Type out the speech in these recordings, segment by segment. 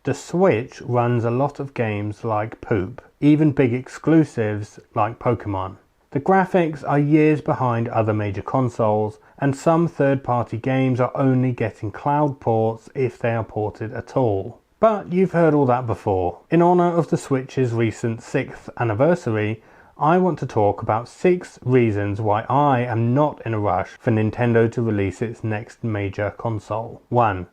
The Switch runs a lot of games like poop, even big exclusives like Pokemon. The graphics are years behind other major consoles, and some third-party games are only getting cloud ports if they are ported at all. But you've heard all that before. In honor of the Switch's recent 6th anniversary, I want to talk about 6 reasons why I am not in a rush for Nintendo to release its next major console. 1.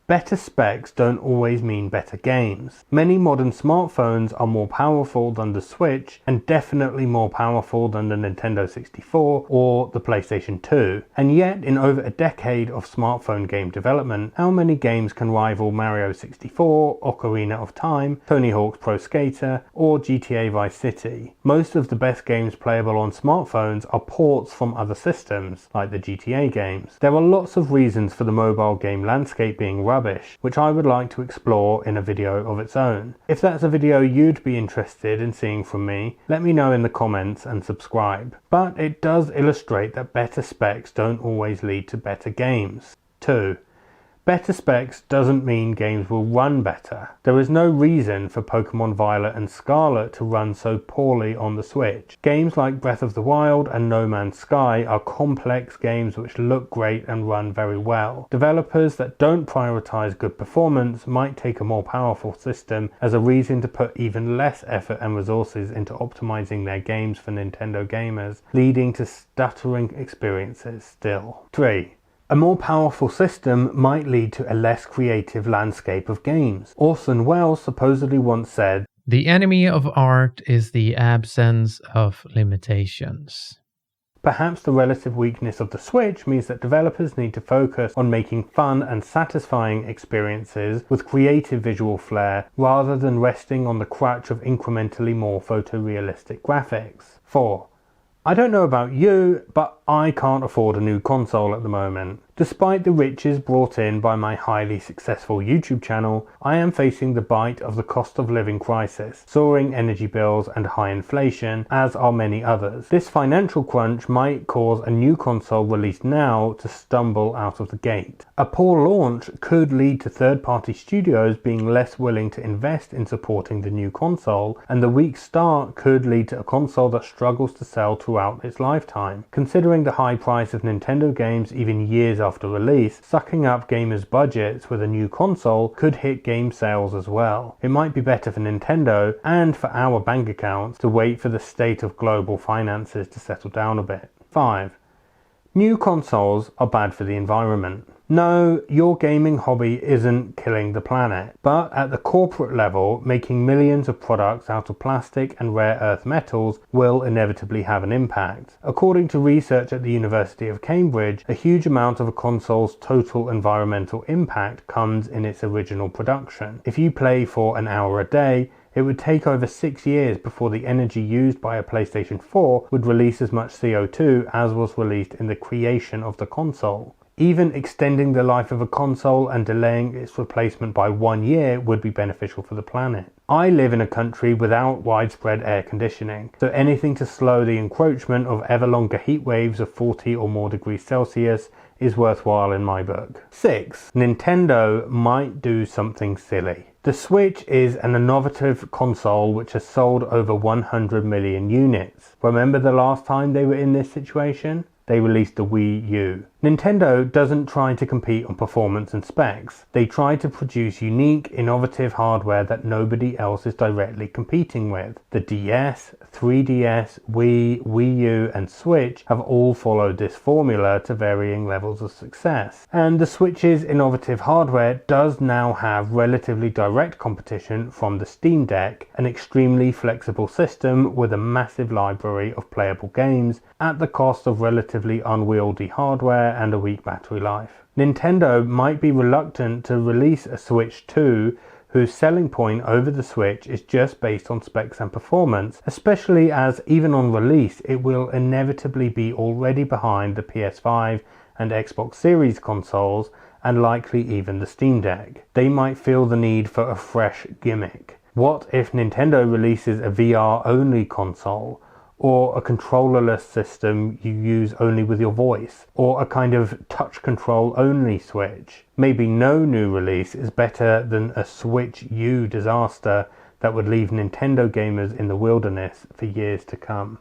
Better specs don't always mean better games. Many modern smartphones are more powerful than the Switch, and definitely more powerful than the Nintendo 64 or the PlayStation 2. And yet, in over a decade of smartphone game development, how many games can rival Mario 64, Ocarina of Time, Tony Hawk's Pro Skater, or GTA Vice City? Most of the best games playable on smartphones are ports from other systems, like the GTA games. There are lots of reasons for the mobile game landscape being rubbish, which I would like to explore in a video of its own. If that's a video you'd be interested in seeing from me, let me know in the comments and subscribe. But it does illustrate that better specs don't always lead to better games. 2. Better specs doesn't mean games will run better. There is no reason for Pokemon Violet and Scarlet to run so poorly on the Switch. Games like Breath of the Wild and No Man's Sky are complex games which look great and run very well. Developers that don't prioritize good performance might take a more powerful system as a reason to put even less effort and resources into optimizing their games for Nintendo gamers, leading to stuttering experiences still. 3. A more powerful system might lead to a less creative landscape of games. Orson Welles supposedly once said, "The enemy of art is the absence of limitations." Perhaps the relative weakness of the Switch means that developers need to focus on making fun and satisfying experiences with creative visual flair rather than resting on the crutch of incrementally more photorealistic graphics. 4. I don't know about you, but I can't afford a new console at the moment. Despite the riches brought in by my highly successful YouTube channel, I am facing the bite of the cost of living crisis, soaring energy bills and high inflation, as are many others. This financial crunch might cause a new console released now to stumble out of the gate. A poor launch could lead to third-party studios being less willing to invest in supporting the new console, and the weak start could lead to a console that struggles to sell throughout its lifetime. Considering the high price of Nintendo games even years after release, sucking up gamers' budgets with a new console could hit game sales as well. It might be better for Nintendo and for our bank accounts to wait for the state of global finances to settle down a bit. 5. New consoles are bad for the environment. No, your gaming hobby isn't killing the planet, but at the corporate level, making millions of products out of plastic and rare earth metals will inevitably have an impact. According to research at the University of Cambridge, a huge amount of a console's total environmental impact comes in its original production. If you play for an hour a day, it would take over 6 years before the energy used by a PlayStation 4 would release as much CO2 as was released in the creation of the console. Even extending the life of a console and delaying its replacement by 1 year would be beneficial for the planet. I live in a country without widespread air conditioning, so anything to slow the encroachment of ever longer heat waves of 40 or more degrees Celsius is worthwhile in my book. 6. Nintendo might do something silly. The Switch is an innovative console which has sold over 100 million units. Remember the last time they were in this situation? They released the Wii U. Nintendo doesn't try to compete on performance and specs. They try to produce unique, innovative hardware that nobody else is directly competing with. The DS, 3DS, Wii, Wii U and Switch have all followed this formula to varying levels of success. And the Switch's innovative hardware does now have relatively direct competition from the Steam Deck, an extremely flexible system with a massive library of playable games at the cost of relatively unwieldy hardware and a weak battery life. Nintendo might be reluctant to release a Switch 2 whose selling point over the Switch is just based on specs and performance, especially as even on release it will inevitably be already behind the PS5 and Xbox Series consoles and likely even the Steam Deck. They might feel the need for a fresh gimmick. What if Nintendo releases a VR-only console? or a controllerless system you use only with your voice, or a kind of touch control only Switch. Maybe no new release is better than a Switch U disaster that would leave Nintendo gamers in the wilderness for years to come.